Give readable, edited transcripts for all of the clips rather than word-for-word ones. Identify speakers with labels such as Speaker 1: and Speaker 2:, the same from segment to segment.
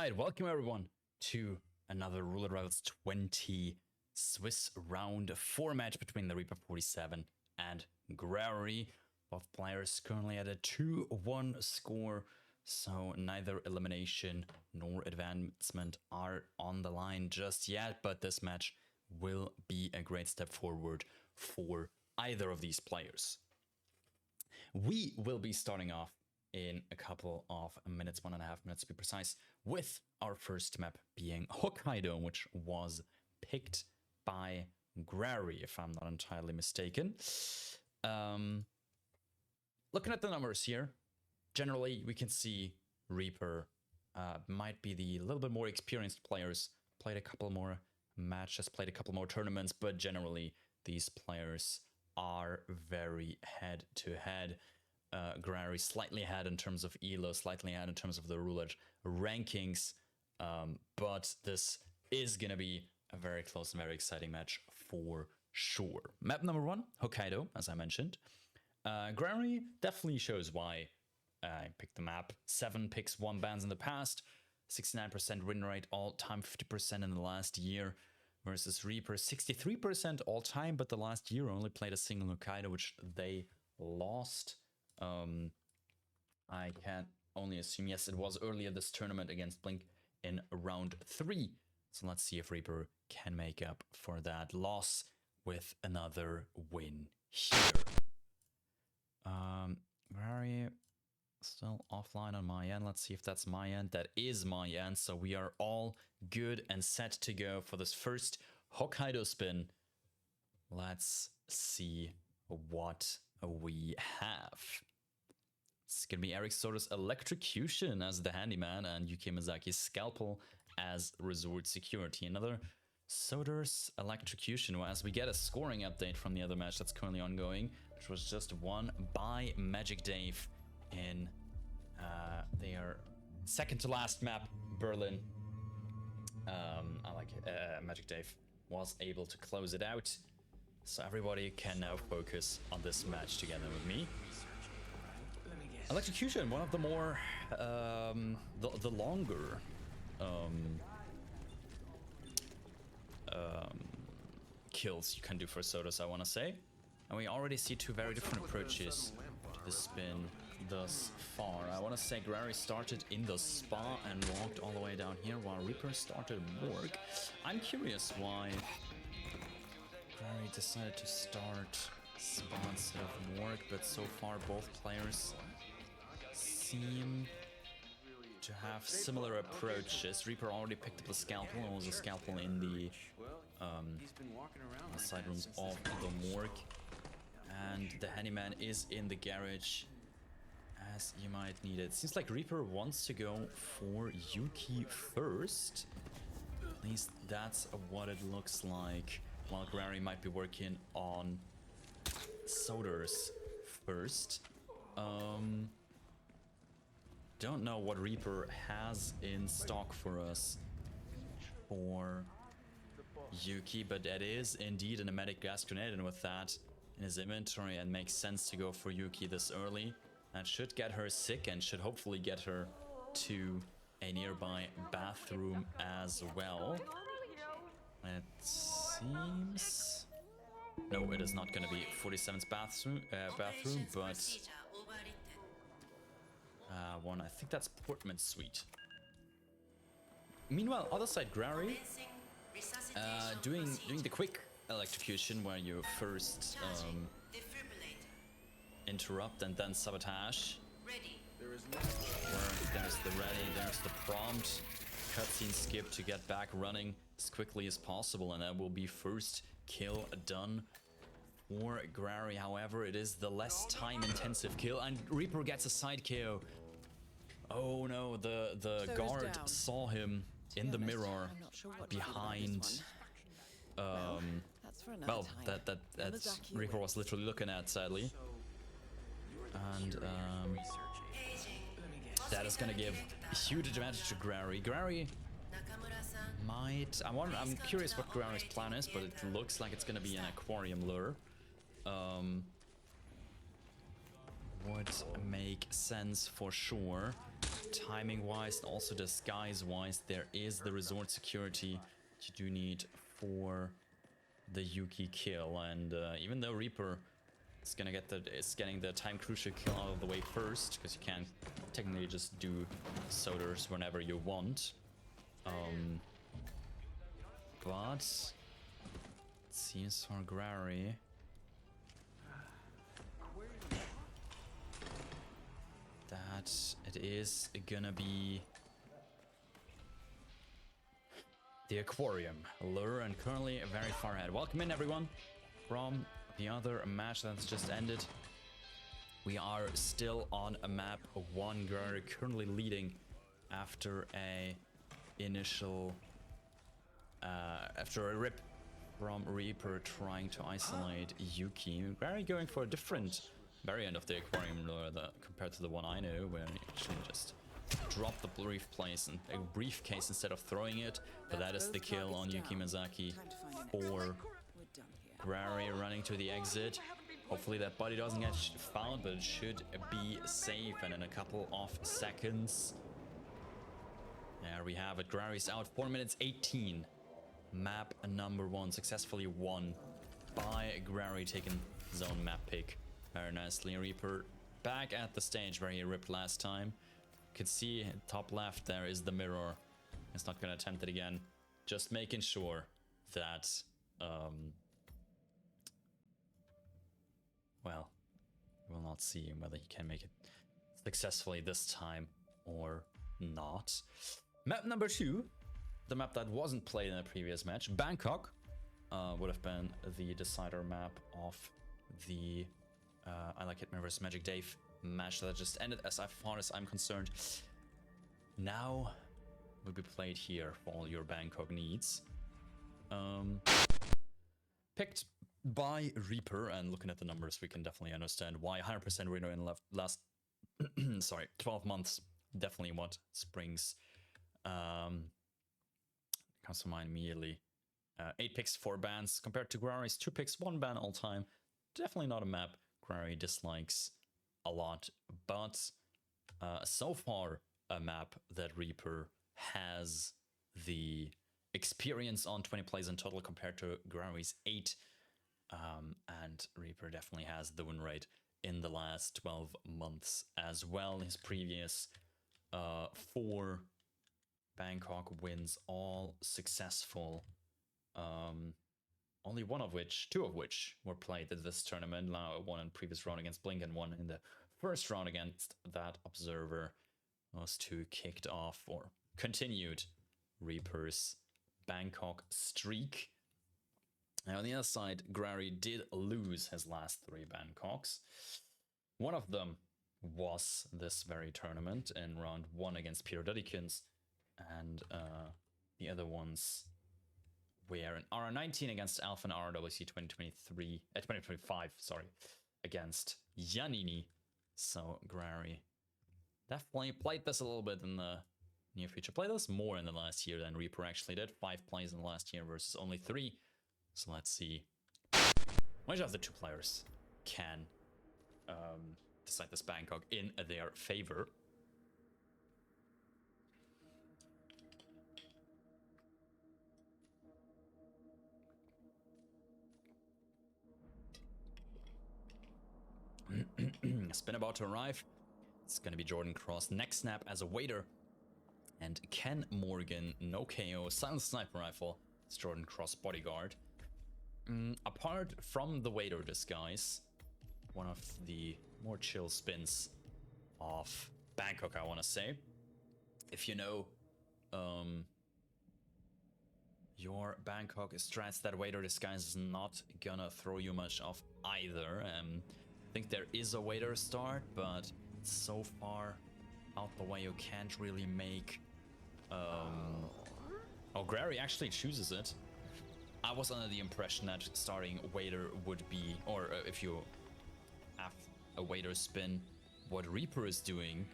Speaker 1: Alright, welcome everyone to another Roulette Rivals 20 Swiss round 4 match between the Rieper 47 and graory. Both players currently at a 2-1 score, so neither elimination nor advancement are on the line just yet, but this match will be a great step forward for either of these players. We will be starting off in a couple of minutes, 1.5 minutes to be precise, with our first map being Hokkaido, which was picked by graory, if I'm not entirely mistaken. Looking at the numbers here, generally we can see Rieper might be the little bit more experienced players, played a couple more matches, played a couple more tournaments, but generally these players are very head-to-head. graory slightly ahead in terms of elo, slightly ahead in terms of the roulette rankings, but this is gonna be a very close and very exciting match for sure. Map number 1, Hokkaido, as I mentioned. graory definitely shows why I picked the map. 7 picks, 1 bans in the past, 69% win rate all time, 50% in the last year, versus Rieper 63% all time, but the last year only played a single Hokkaido, which they lost. I can only assume, yes, it was earlier this tournament against Blink in round 3. So let's see if Rieper can make up for that loss with another win here. graory still offline on my end. Let's see if that's my end. That is my end. So we are all good and set to go for this first Hokkaido spin. Let's see what we have. It's gonna be Eric Soda's Electrocution as the handyman and Yuki Mizaki's Scalpel as Resort Security. Another Soda's Electrocution, as we get a scoring update from the other match that's currently ongoing, which was just won by Magic Dave in their second to last map, Berlin. I like it. Magic Dave was able to close it out. So everybody can now focus on this match together with me. Electrocution, one of the more, the longer kills you can do for Sodas, I want to say. And we already see 2 very different approaches to the spin thus far. I want to say graory started in the spa and walked all the way down here, while Rieper started morgue. I'm curious why graory decided to start spa instead of morgue, but so far both players seem to have similar approaches. Rieper already picked up the Scalpel, and was a Scalpel in the side rooms of the morgue. And the handyman is in the garage, as you might need it. Seems like Rieper wants to go for Yuki first. At least that's what it looks like. While graory might be working on Sodas first. Don't know what Rieper has in stock for us for Yuki, but that is indeed a pneumatic gas grenade, and with that in his inventory, it makes sense to go for Yuki this early. That should get her sick and should hopefully get her to a nearby bathroom as well. It seems... No, it is not going to be 47's bathroom, but one, I think that's Portman's suite. Meanwhile, other side, graory doing the quick electrocution, where you first interrupt and then sabotage. There's the ready, there's the prompt. Cutscene skip to get back running as quickly as possible, and that will be first kill done for graory. However, it is the less time intensive kill, and Rieper gets a side KO. Oh no, the guard saw him in the mirror behind well, that Rieper was literally looking at, sadly. And that is gonna give huge advantage to graory. graory might... I'm curious what graory's plan is, but it looks like it's gonna be an aquarium lure. Would make sense for sure. timing-wise and also disguise-wise, there is the resort security you do need for the Yuki kill. And even though Rieper is getting the time crucial kill out of the way first, because you can technically just do Soders whenever you want. But it seems for graory that it is gonna be the aquarium lure, and currently very far ahead. Welcome in everyone from the other match that's just ended. We are still on a map of 1. graory currently leading after a initial after a rip from Rieper trying to isolate Yuki. graory going for a different variant of the aquarium lure compared to the one I know, where you actually just drop the briefcase instead of throwing it. But that is the kill on Yuki Mizaki for graory running to the exit. Hopefully that body doesn't get found, but it should be safe. And in a couple of seconds, there we have it. graory's out. 4 minutes 18. Map number 1 successfully won by graory, taking his own map pick very nicely. Rieper back at the stage where he ripped last time. You can see top left there is the mirror. He's not going to attempt it again. Just making sure that well, we'll not see whether he can make it successfully this time or not. Map number 2, the map that wasn't played in the previous match, Bangkok, would have been the decider map of the I Like Hitman vs Magic Dave match that just ended, as far as I'm concerned. Now will be played here for all your Bangkok needs. Picked by Rieper, and looking at the numbers, we can definitely understand why. 100% winner in last 12 months. Definitely what springs comes to mind immediately. 8 picks, 4 bans, compared to graory's 2 picks, 1 ban all time. Definitely not a map graory dislikes a lot, but so far a map that Rieper has the experience on. 20 plays in total compared to graory's 8. And Rieper definitely has the win rate in the last 12 months as well. His previous 4 Bangkok wins, all successful. Only 2 of which were played at this tournament. Now, 1 in previous round against Blink and 1 in the first round against that Observer. Those 2 kicked off or continued Reaper's Bangkok streak. Now, on the other side, graory did lose his last 3 Bangkoks. One of them was this very tournament in round 1 against Peter Dudikins, and the other ones were in RR19 against Alpha and RWC 2025, against Giannini. So graory definitely played this a little bit in the near future. Played this more in the last year than Rieper actually did. 5 plays in the last year versus only 3. So let's see which of the 2 players can decide this Bangkok in their favor. Spin about to arrive. It's going to be Jordan Cross next snap as a waiter. And Ken Morgan, no KO, silent sniper rifle. It's Jordan Cross bodyguard. Apart from the waiter disguise, one of the more chill spins of Bangkok, I want to say. If you know your Bangkok strats, that waiter disguise is not gonna throw you much off either. I think there is a waiter start, but so far out the way you can't really make... Oh, graory actually chooses it. I was under the impression that starting waiter would be, or if you have a waiter spin, what Rieper is doing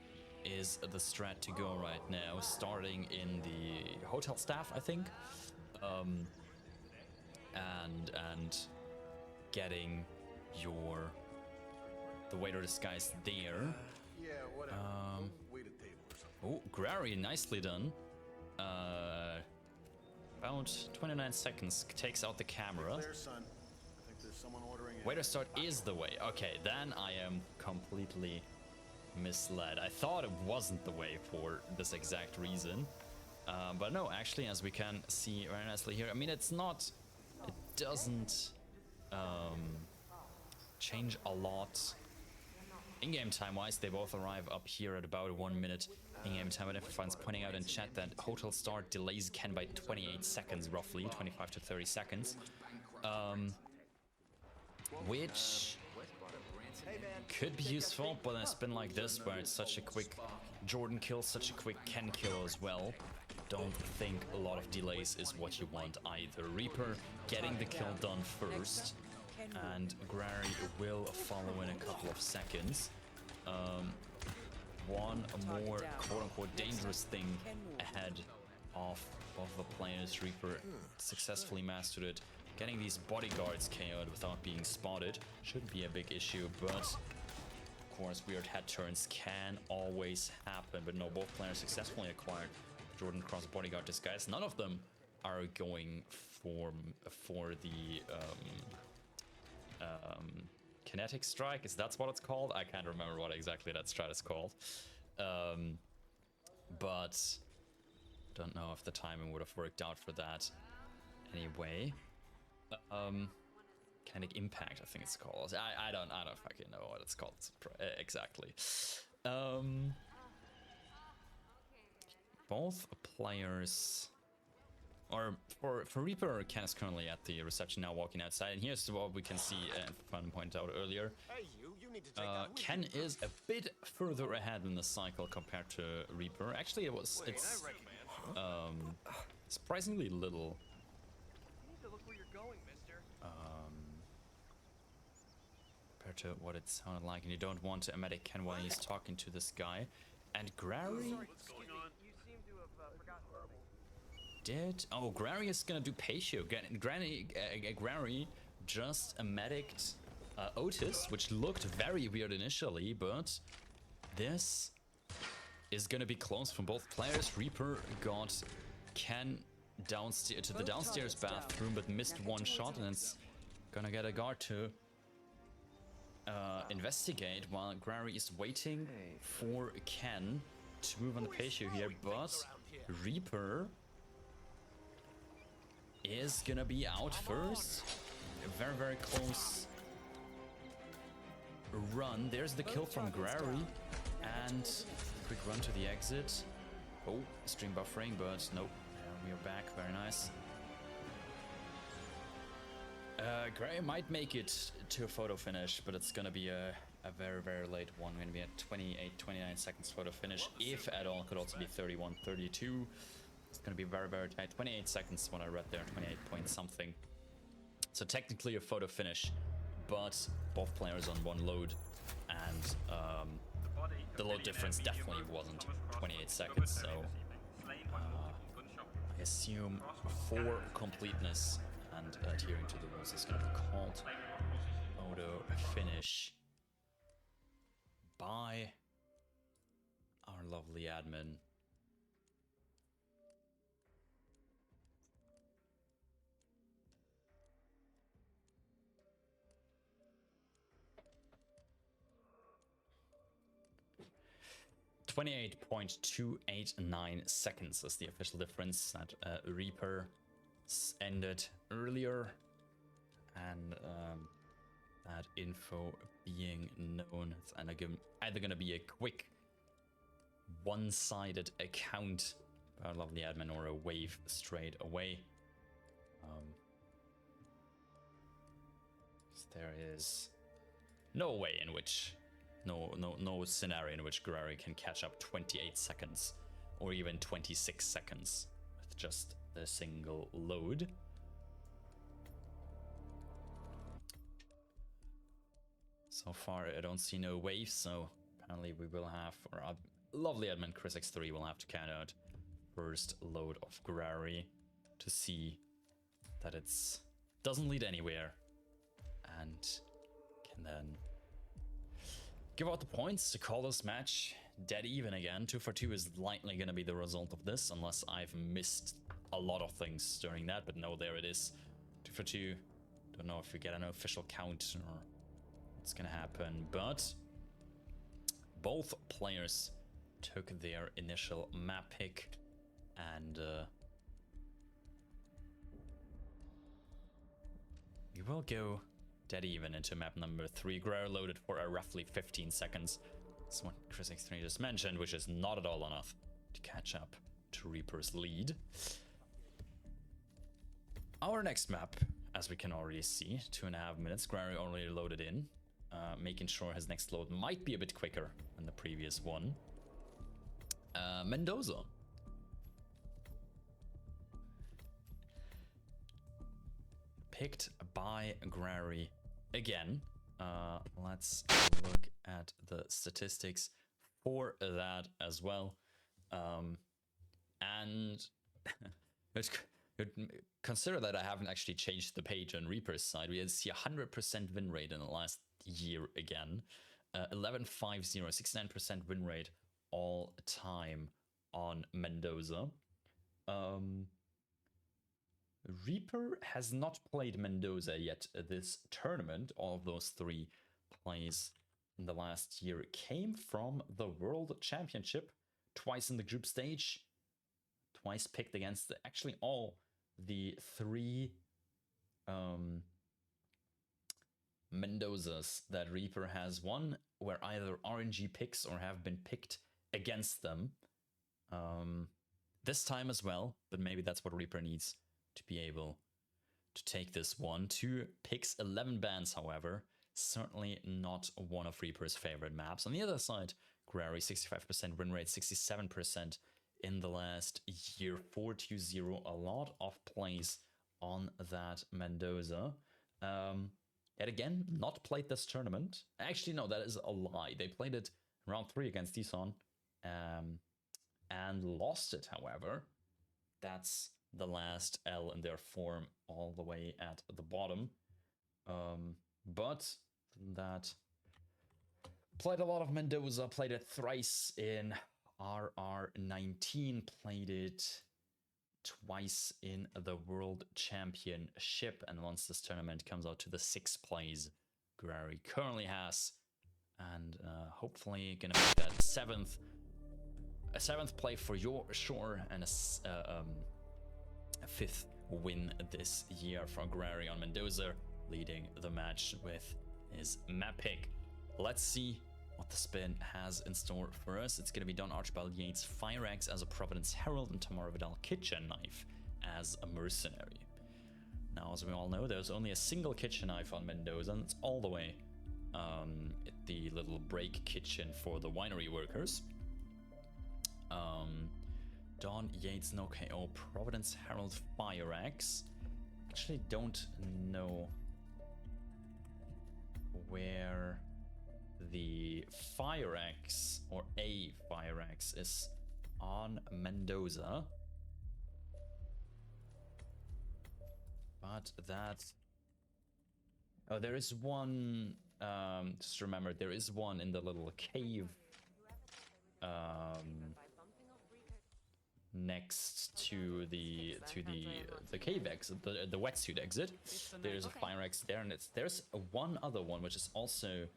Speaker 1: is the strat to go right now, starting in the hotel staff, I think, and getting the waiter disguise there.
Speaker 2: Yeah, whatever. Wait a table or something.
Speaker 1: Oh, graory, nicely done. About 29 seconds, takes out the camera.
Speaker 2: Clear, son. I think there's someone ordering
Speaker 1: Way to start is the way. Okay, then I am completely misled. I thought it wasn't the way for this exact reason. But no, actually, as we can see very nicely here, I mean, it's not... It doesn't change a lot. In-game time-wise, they both arrive up here at about 1 minute in-game time. And everyone's pointing out in chat that hotel start delays Ken by 28 seconds, roughly 25 to 30 seconds, which could be useful. But in a spin like this, where it's such a quick Jordan kill, such a quick Ken kill as well, don't think a lot of delays is what you want either. Rieper getting the kill done first, and graory will follow in a couple of seconds. One more quote-unquote dangerous thing ahead of the players. Rieper successfully mastered it. Getting these bodyguards KO'd without being spotted shouldn't be a big issue, but of course weird head turns can always happen. But no, both players successfully acquired Jordan Cross bodyguard disguise. None of them are going for the kinetic strike. Is that what it's called? I can't remember what exactly that strat is called. But don't know if the timing would have worked out for that anyway. Kinetic impact, I think it's called. I don't fucking know what it's called exactly. Both players, or for Rieper, Ken is currently at the reception now, walking outside, and here's what we can see, and Fun pointed out earlier.
Speaker 2: Hey, you need to take that with
Speaker 1: Ken is a bit further ahead in the cycle compared to Rieper. Actually, it's surprisingly little.
Speaker 3: You need to look where you're going, mister.
Speaker 1: Compared to what it sounded like, and you don't want to medic Ken while he's talking to this guy. And graory
Speaker 3: What's going on? You seem to have forgotten something.
Speaker 1: Oh, graory is gonna do patio. Graory just medicked Otis, which looked very weird initially, but this is gonna be close from both players. Rieper got Ken downstairs to the downstairs bathroom, but missed one shot, and it's gonna get a guard to investigate while graory is waiting for Ken to move on the patio here. But Rieper is gonna be out first. A very, very close run. There's the kill from graory, and quick run to the exit. Oh, stream buffering, but nope. We are back. Very nice. graory might make it to a photo finish, but it's gonna be a very, very late one. We're gonna be at 28, 29 seconds photo finish, if at all. Could also be 31, 32. It's gonna be very, very tight. 28 seconds when I read there, 28 point something. So technically a photo finish, but both players on one load, and the load difference definitely wasn't 28 seconds, so I assume for completeness and adhering to the rules, it's going to be called photo finish by our lovely admin. .289 seconds is the official difference that Rieper ended earlier, and that info being known, it's either going to be a quick one-sided account by our lovely admin or a wave straight away. There is no way in which no scenario in which graory can catch up 28 seconds or even 26 seconds with just a single load. So far I don't see no waves, so apparently we will have, or our lovely admin ChrisX3 will have to count out first load of graory to see that it's doesn't lead anywhere, and can then give out the points to call this match dead even again. 2 for 2 is likely going to be the result of this, unless I've missed a lot of things during that. But no, there it is. 2 for 2. Don't know if we get an official count or what's going to happen. But both players took their initial map pick. And we will go dead even into map number 3. Graory loaded for a roughly 15 seconds. That's what Chris X3 just mentioned, which is not at all enough to catch up to Reaper's lead. Our next map, as we can already see, 2.5 minutes. Graory already loaded in, making sure his next load might be a bit quicker than the previous one. Mendoza. Picked by Graory again. Let's look at the statistics for that as well. And consider that I haven't actually changed the page on Reaper's side. We see 100% win rate in the last year again. 11-5-0, 69% win rate all time on Mendoza. Rieper has not played Mendoza yet this tournament. All of those 3 plays in the last year came from the World Championship. Twice in the group stage. Twice picked against actually all the 3 Mendozas that Rieper has won, where either RNG picks or have been picked against them. This time as well, but maybe that's what Rieper needs to be able to take this one. 2 picks, 11 bans, however. Certainly not one of Reaper's favorite maps. On the other side, Graory, 65% win rate, 67% in the last year, 4-2-0. A lot of plays on that Mendoza. Yet again, not played this tournament. Actually, no, that is a lie. They played it round 3 against Dison and lost it, however. That's the last L in their form all the way at the bottom. But that played a lot of Mendoza, played it thrice in RR19, played it twice in the World Championship, and once this tournament comes out to the 6 plays Graory currently has, and hopefully gonna make that a seventh play for sure, and a 5th win this year for Graory on Mendoza, leading the match with his map pick. Let's see what the spin has in store for us. It's going to be Don Archibald Yates Fire Axe as a Providence Herald and Tamara Vidal Kitchen Knife as a mercenary. Now, as we all know, there's only a single kitchen knife on Mendoza, and it's all the way at the little break kitchen for the winery workers. Don Yates, no KO. Providence Herald Fire Axe. Actually don't know where the Fire Axe or a Fire Axe is on Mendoza. But that... Oh, there is one... just remember, there is one in the little cave next to the cave exit, the wetsuit exit. There's a Fire Axe there, and there's one other one which is also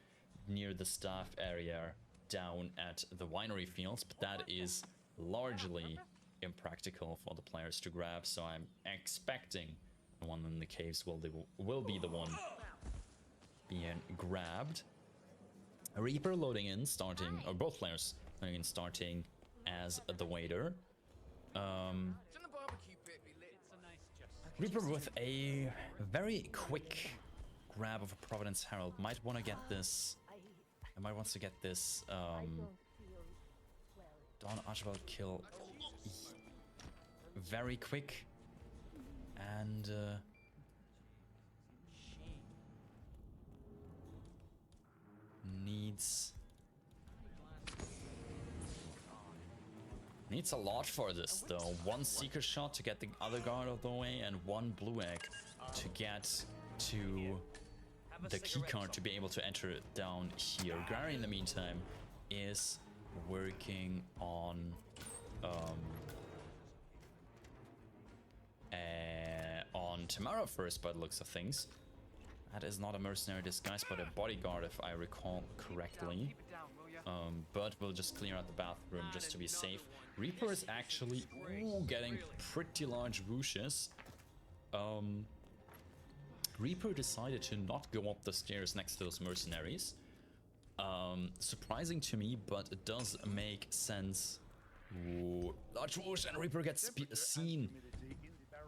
Speaker 1: near the staff area down at the winery fields, but that is largely impractical for the players to grab, so I'm expecting the one in the caves will be the one being grabbed. Rieper loading in, starting, or both players loading in, starting as the waiter. Rieper with a very quick grab of a Providence Herald. Might want to get this. I might want to get this. Don Archibald kill very quick, and needs a lot for this though. One seeker shot to get the other guard out of the way, and one blue egg to get to the key card to be able to enter it down here. Graory in the meantime is working on Tamara first by the looks of things. That is not a mercenary disguise, but a bodyguard, if I recall correctly. But we'll just clear out the bathroom just to be safe. Reaper is actually getting pretty large whooshes. Reaper decided to not go up the stairs next to those mercenaries. Surprising to me, but it does make sense. Ooh, large whoosh, and Reaper gets seen.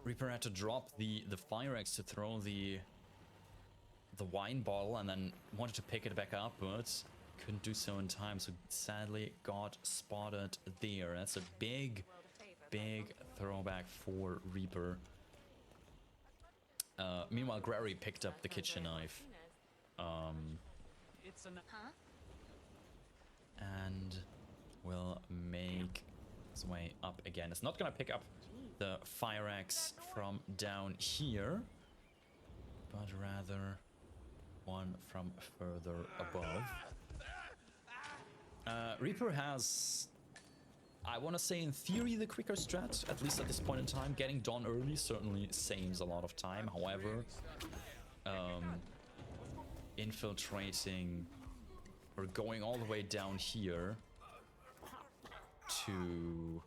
Speaker 1: Reaper had to drop the fire axe to throw the wine bottle, and then wanted to pick it back up, but couldn't do so in time, so sadly got spotted there. That's a big throwback for Reaper. Meanwhile, graory picked up the kitchen knife. And will make his way up again. It's not gonna pick up the fire axe from down here, but rather one from further above. Reaper has, I want to say in theory, the quicker strat, at least at this point in time. Getting done early certainly saves a lot of time. However, infiltrating or going all the way down here to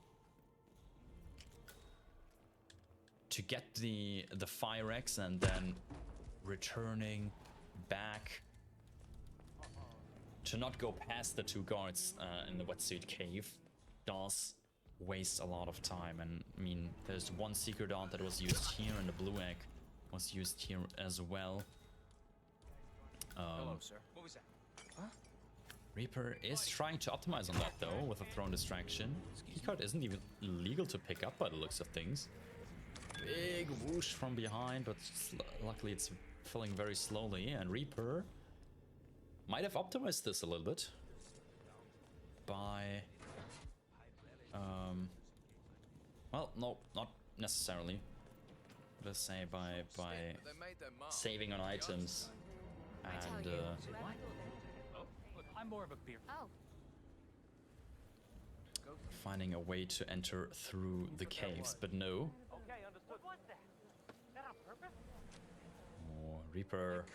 Speaker 1: get the fire axe and then returning back to not go past the two guards in the wetsuit cave does waste a lot of time. And I mean, there's one secret dart that was used here, and the blue egg was used here as well.
Speaker 2: Hello, sir. What was that?
Speaker 1: Reaper is trying to optimize on that though with a thrown distraction. Keycard isn't even legal to pick up by the looks of things. Big whoosh from behind, but luckily it's filling very slowly, and Reaper might have optimized this a little bit by well, no, not necessarily. Let's say by saving on items and
Speaker 3: I'm more of a beer.
Speaker 1: finding a way to enter through the caves, but no.
Speaker 3: Okay, understood. What's that? That on purpose?
Speaker 1: Oh, Reaper.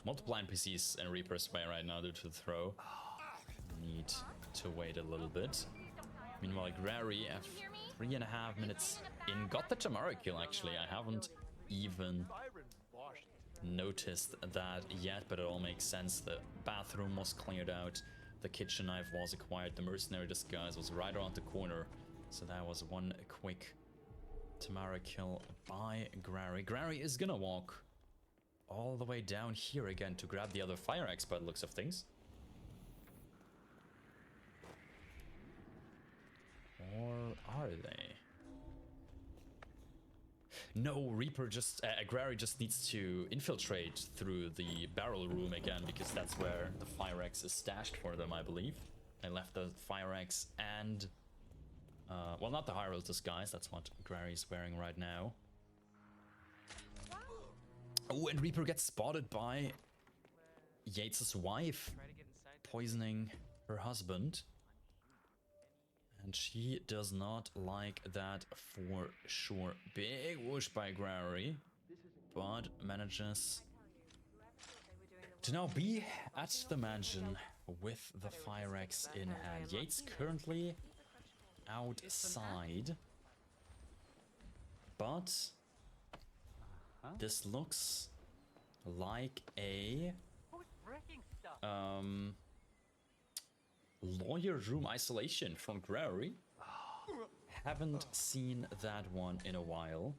Speaker 1: Multiple NPCs in Reaper's way right now due to the throw. Need to wait a little bit. Meanwhile, graory at 3.5 minutes in got the Tamara kill actually. I haven't even noticed that yet, but it all makes sense. The bathroom was cleared out, the kitchen knife was acquired, the mercenary disguise was right around the corner. So that was one quick Tamara kill by graory. Graory is gonna walk all the way down here again to grab the other fire axe by the looks of things. Or are they? No, Reaper just, graory just needs to infiltrate through the barrel room again, because that's where the fire axe is stashed for them, I believe. They left the fire axe and, well, not the Hyrule disguise, that's what graory is wearing right now. Oh, and Reaper gets spotted by Yates's wife, poisoning her husband. And she does not like that for sure. Big whoosh by graory, but manages to now be at the mansion with the fire axe in hand. Yates currently outside, but this looks like a lawyer room isolation from graory. Haven't seen that one in a while,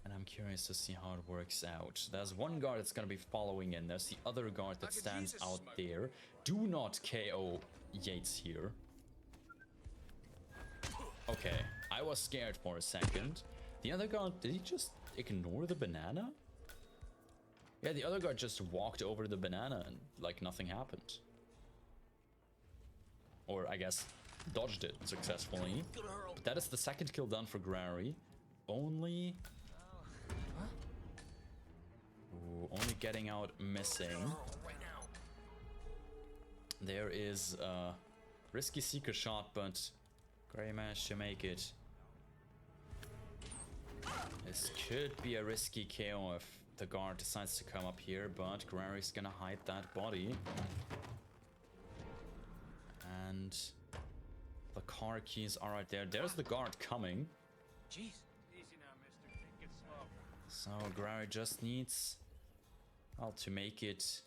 Speaker 1: and I'm curious to see how it works out. There's one guard that's gonna be following in. There's the other guard that stands out there. Do not KO Yates here. Okay, I was scared for a second. The other guard, did he just ignore the banana? Yeah, the other guard just walked over the banana and like nothing happened. Or I guess dodged it successfully. But that is the second kill done for graory. Only only getting out missing. There is Risky Seeker shot, but Gray managed to make it. This could be a risky KO if the guard decides to come up here, but Graory's gonna hide that body. And the car keys are right there. There's the guard coming.
Speaker 3: Jeez. Easy now, mister. Take it slow.
Speaker 1: So Graory just needs, well, to make it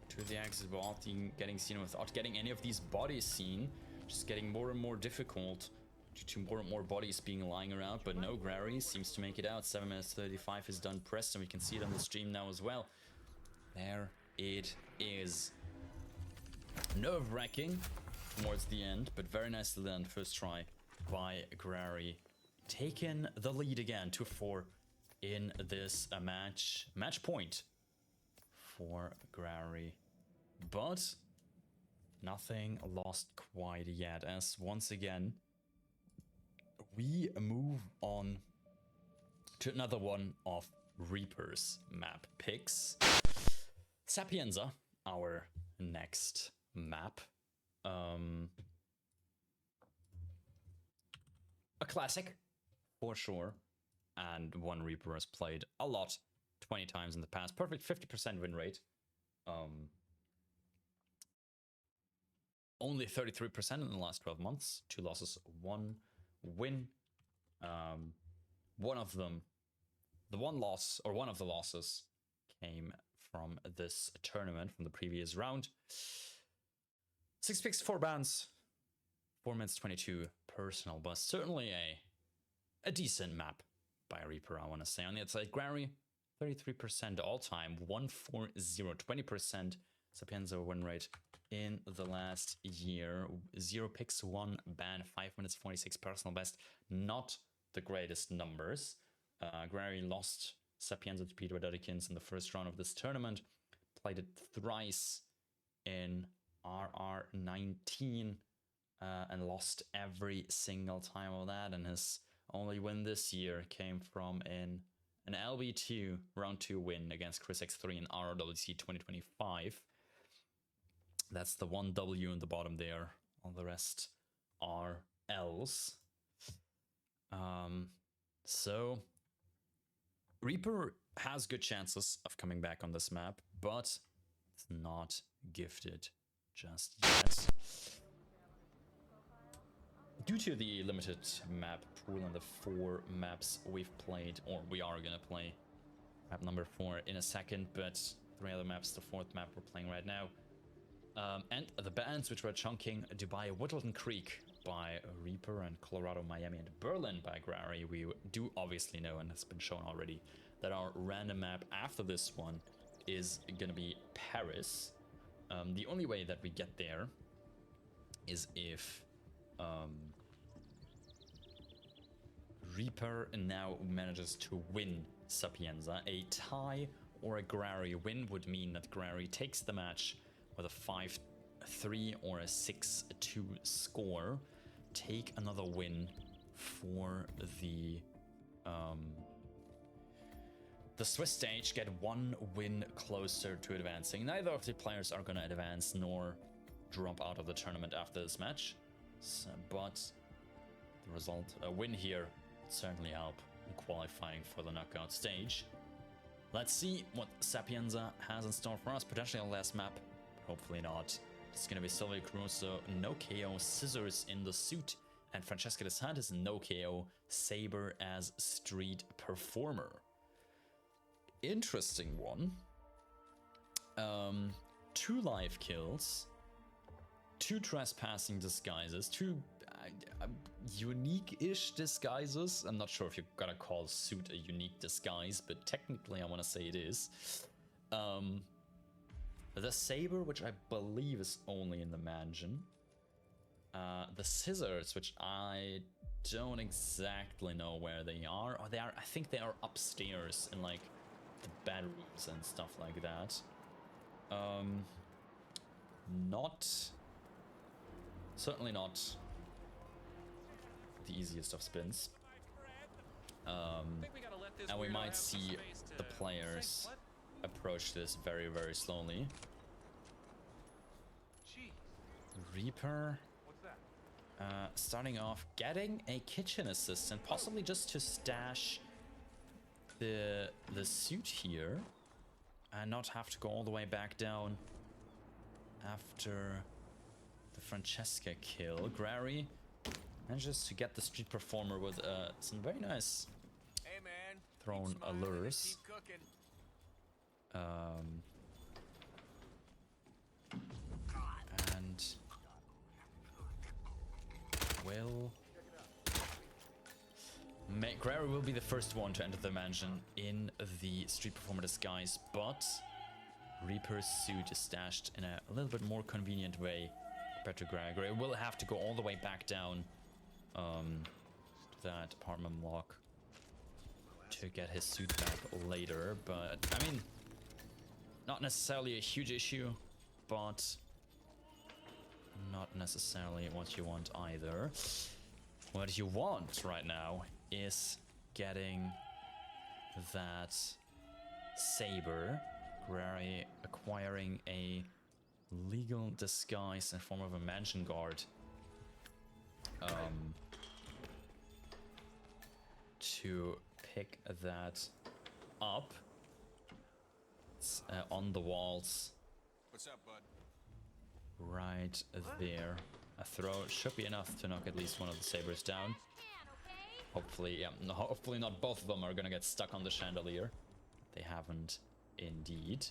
Speaker 1: to the exit without getting seen, without getting any of these bodies seen. Just getting more and more difficult due to more and more bodies being lying around. But no, Graory seems to make it out. 7 minutes 35 is done pressed, and we can see it on the stream now as well. There it is. Nerve-wracking towards the end, but very nicely done. First try by Graory. Taking the lead again, 2-4 in this match. Match point for Graory. But nothing lost quite yet, as once again we move on to another one of Rieper's map picks. Sapienza, our next map. A classic, for sure, and one Rieper has played a lot, 20 times in the past. Perfect 50% win rate. Only 33% in the last 12 months. 2 losses, 1 win. One of them, one of the losses came from this tournament from the previous round. 6 picks, 4 bans, 4 minutes 22 personal, but certainly a decent map by Rieper, I want to say. On the other side, Graory, 33% all time, 1-4-0, 20% Sapienza win rate in the last year. 0 picks, 1 ban, 5 minutes 46 personal best. Not the greatest numbers. Graory lost Sapienza to Peter Dudikins in the first round of this tournament. Played it thrice in RR19 and lost every single time of that. And his only win this year came from an LB2 round 2 win against Chris X3 in RRWC 2025. That's the 1 W in the bottom there. All the rest are L's. So Rieper has good chances of coming back on this map, but it's not gifted just yet. Due to the limited map pool and the 4 maps we've played, or we are gonna play map number 4 in a second, but 3 other maps, the 4th map we're playing right now. And the bands which were chunking: Dubai, Woodland Creek by Rieper, and Colorado, Miami, and Berlin by Graory. We do obviously know, and has been shown already, that our random map after this one is gonna be Paris. The only way that we get there is if Rieper now manages to win Sapienza. A tie or a Graory win would mean that Graory takes the match with a 5-3 or a 6-2 score. Take another win for the Swiss stage, get 1 win closer to advancing. Neither of the players are going to advance nor drop out of the tournament after this match, but the result, a win here, would certainly help in qualifying for the knockout stage. Let's see what Sapienza has in store for us. Potentially a last map, hopefully not. It's going to be Silvio Caruso, no KO, Scissors in the suit, and Francesca De Santis, no KO, Saber as street performer. Interesting one. 2 live kills, 2 trespassing disguises, 2 unique-ish disguises. I'm not sure if you're gonna call suit a unique disguise, but technically I want to say it is. The Saber, which I believe is only in the mansion. The Scissors, which I don't exactly know where they are. Oh, I think they are upstairs in like the bedrooms and stuff like that. Certainly not the easiest of spins. And we might see the players approach this very, very slowly. Reaper
Speaker 3: What's that?
Speaker 1: starting off getting a kitchen assistant, possibly just to stash the suit here and not have to go all the way back down after the Francesca kill. Graory manages to get the street performer with some very nice
Speaker 2: Hey man.
Speaker 1: thrown
Speaker 2: keep smiling and
Speaker 1: allures.
Speaker 2: keep cooking.
Speaker 1: And will Graory will be the first one to enter the mansion in the street performer disguise, but Reaper's suit is stashed in a little bit more convenient way compared to Graory. Graory will have to go all the way back down to that apartment block to get his suit back later, but I mean, not necessarily a huge issue, but not necessarily what you want either. What you want right now is getting that saber. Graory acquiring a legal disguise in form of a mansion guard. To pick that up. It's on the walls
Speaker 2: What's up, bud?
Speaker 1: right there. A throw should be enough to knock at least one of the sabers down. Hopefully, yeah, no, hopefully not both of them are gonna get stuck on the chandelier. They haven't indeed.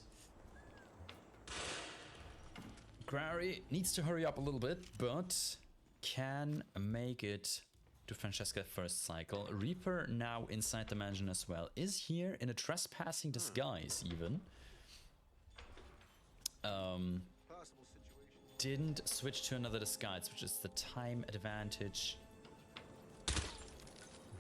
Speaker 1: Graory needs to hurry up a little bit, but can make it to Francesca's first cycle. Reaper now inside the mansion as well. Is here in a trespassing disguise even.
Speaker 2: Possible situation.
Speaker 1: Didn't switch to another disguise, which is the time advantage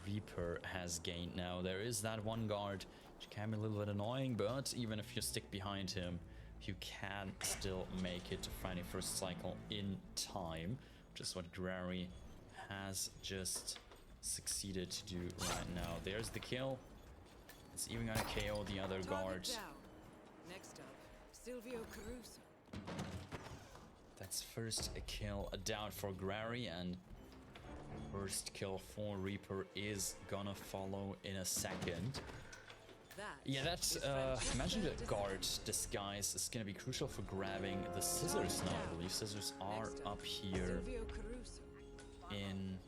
Speaker 1: Reaper has gained now. There is that one guard, which can be a little bit annoying, but even if you stick behind him, you can still make it to Friday first cycle in time, which is what Graory has just succeeded to do right now. There's the kill. It's even gonna KO the other guard.
Speaker 4: Next up, Silvio Caruso.
Speaker 1: That's first a kill down for Graory, and first kill for Reaper is gonna follow in a second. Yeah, that's imagine the guard disguise is gonna be crucial for grabbing the scissors now. I believe scissors are up here
Speaker 4: Silvio Caruso.
Speaker 1: in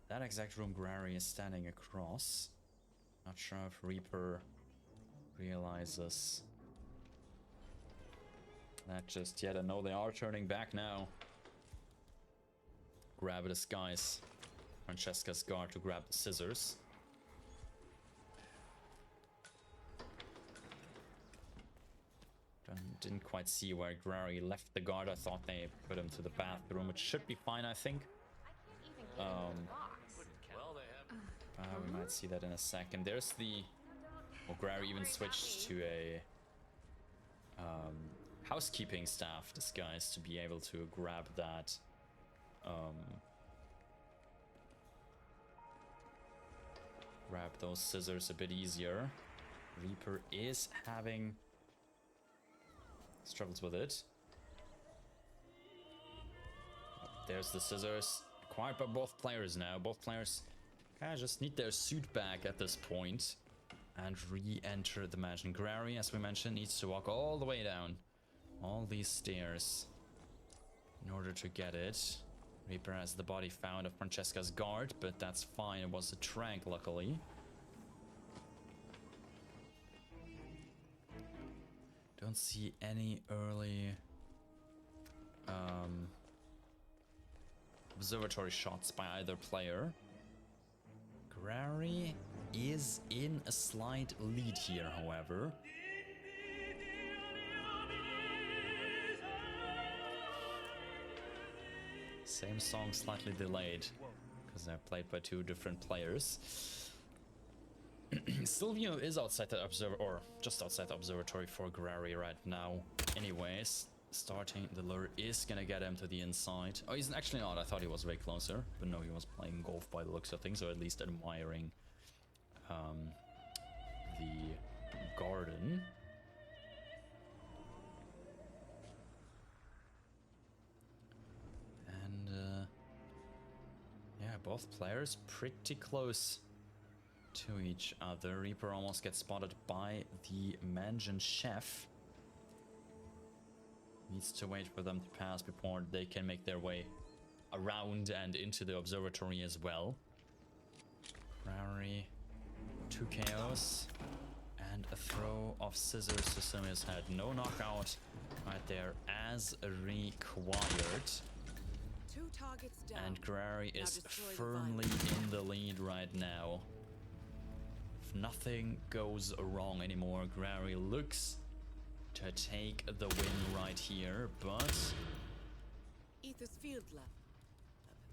Speaker 1: that exact room Graory is standing across. Not sure if Reaper realizes that just yet. I know they are turning back now. Grab a disguise. Francesca's guard to grab the scissors. Didn't quite see where Graory left the guard. I thought they put him to the bathroom, which should be fine, I think. We might see that in a second. There's the... Well, Graory even switched to a housekeeping staff disguise to be able to grab that grab those scissors a bit easier. Reaper is having struggles with it. There's the scissors acquired by both players now. Both players kind of just need their suit back at this point and re-enter the mansion. Graory, as we mentioned, needs to walk all the way down all these stairs in order to get it. Reaper has the body found of Francesca's guard, but that's fine. It was a trank, luckily. Don't see any early observatory shots by either player. Graory is in a slight lead here, however. Same song, slightly delayed, because they're played by two different players. Silvio is outside the just outside the observatory for Graory right now. Anyways, starting the lure is gonna get him to the inside. Oh, he's actually not. I thought he was way closer, but no, he was playing golf by the looks of things, or at least admiring the garden. both players pretty close to each other. Rieper almost gets spotted by the Mansion Chef. Needs to wait for them to pass before they can make their way around and into the observatory as well. Graory, 2 KOs, and a throw of scissors to Simia's head. No knockout right there as required.
Speaker 4: 2 targets down.
Speaker 1: And Graory
Speaker 4: Now
Speaker 1: is
Speaker 4: destroy the
Speaker 1: firmly
Speaker 4: violence.
Speaker 1: in the lead right now. If nothing goes wrong anymore, Graory looks to take the win right here, but
Speaker 4: Ether's field left.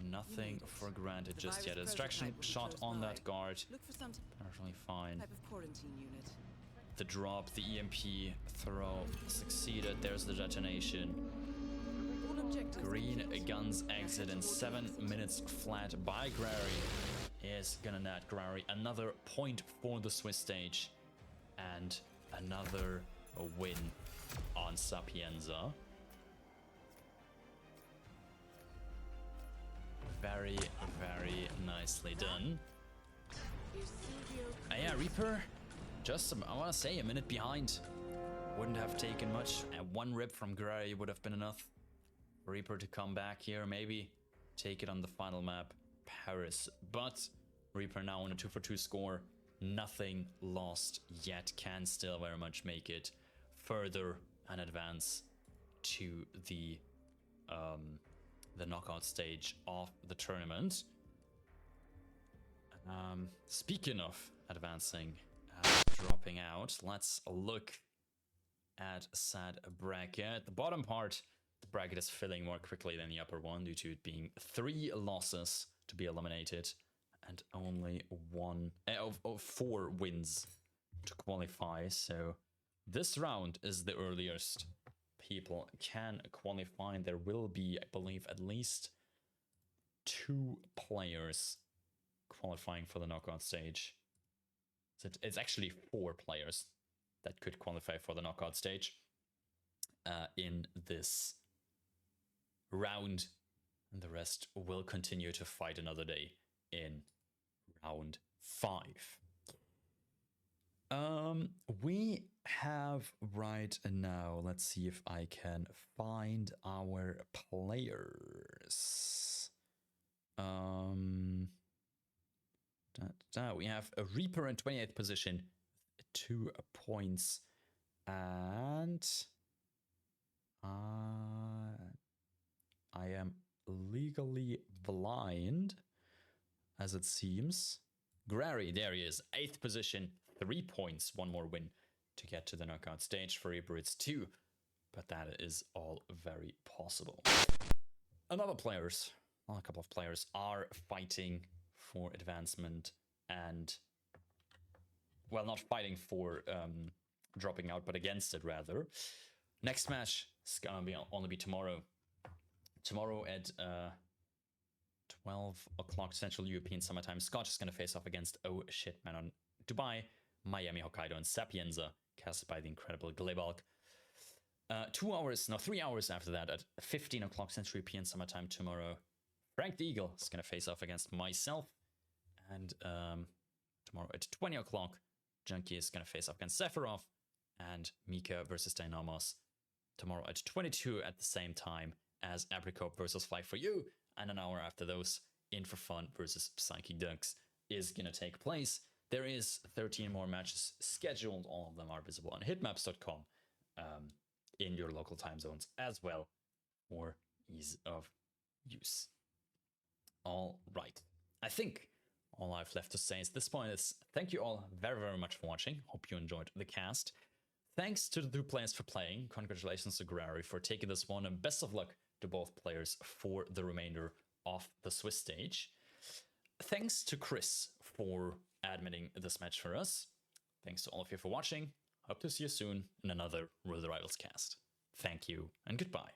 Speaker 1: nothing
Speaker 4: made it.
Speaker 1: for granted
Speaker 4: The
Speaker 1: just
Speaker 4: virus
Speaker 1: yet. A distraction
Speaker 4: prototype will be
Speaker 1: shot
Speaker 4: close
Speaker 1: on
Speaker 4: by.
Speaker 1: that guard.
Speaker 4: Look for some
Speaker 1: Apparently fine.
Speaker 4: type of quarantine unit.
Speaker 1: The drop, the EMP throw succeeded. There's the detonation.
Speaker 4: All objectives
Speaker 1: Green
Speaker 4: complete.
Speaker 1: guns exit in
Speaker 4: Now
Speaker 1: 7
Speaker 4: exit.
Speaker 1: minutes flat by Graory is gonna net Graory another point for the Swiss stage and another win on Sapienza. Very, very nicely done.
Speaker 4: Is Silvio
Speaker 1: Yeah, Rieper, just I want to say a minute behind. Wouldn't have taken much, and 1 rip from Graory would have been enough for Rieper to come back here, maybe take it on the final map, Paris. But Rieper now on a 2-for-2 score, nothing lost yet, can still very much make it further and advance to the knockout stage of the tournament. Speaking of advancing, dropping out, let's look at said bracket. The bottom part, the bracket is filling more quickly than the upper one due to it being 3 losses to be eliminated and only 4 wins to qualify. So this round is the earliest people can qualify. There will be, I believe, at least 2 players qualifying for the knockout stage. So it's actually 4 players that could qualify for the knockout stage in this round, and the rest will continue to fight another day in round 5. We have right now, let's see if I can find our players. We have a Rieper in 28th position, 2 points, and I am legally blind, as it seems. Graory, there he is, 8th position, 3 points, 1 more win to get to the knockout stage. For Rieper, it's 2, but that is all very possible. A couple of players are fighting for advancement and, well, not fighting for dropping out, but against it rather. Next match is gonna only be tomorrow. Tomorrow at 12 o'clock Central European Summertime. Scotch is gonna face off against Oh Shit Man on Dubai, Miami, Hokkaido, and Sapienza, cast by the incredible Glebalg. 3 hours after that, at 15 o'clock Central European Summertime tomorrow, Frank the Eagle is going to face off against myself. And tomorrow at 20 o'clock, Junkie is going to face off against Sephiroth. And Mika versus Dynamos tomorrow at 22 at the same time as Apricot versus Fly For You. And an hour after those, In For Fun versus Psychic Ducks is going to take place. There is 13 more matches scheduled. All of them are visible on hitmaps.com in your local time zones as well for ease of use. All right. I think all I've left to say at this point is thank you all very, very much for watching. Hope you enjoyed the cast. Thanks to the 2 players for playing. Congratulations to Graory for taking this one, and best of luck to both players for the remainder of the Swiss stage. Thanks to Chris for admitting this match for us. Thanks to all of you for watching. Hope to see you soon in another Rule the Rivals cast. Thank you and goodbye.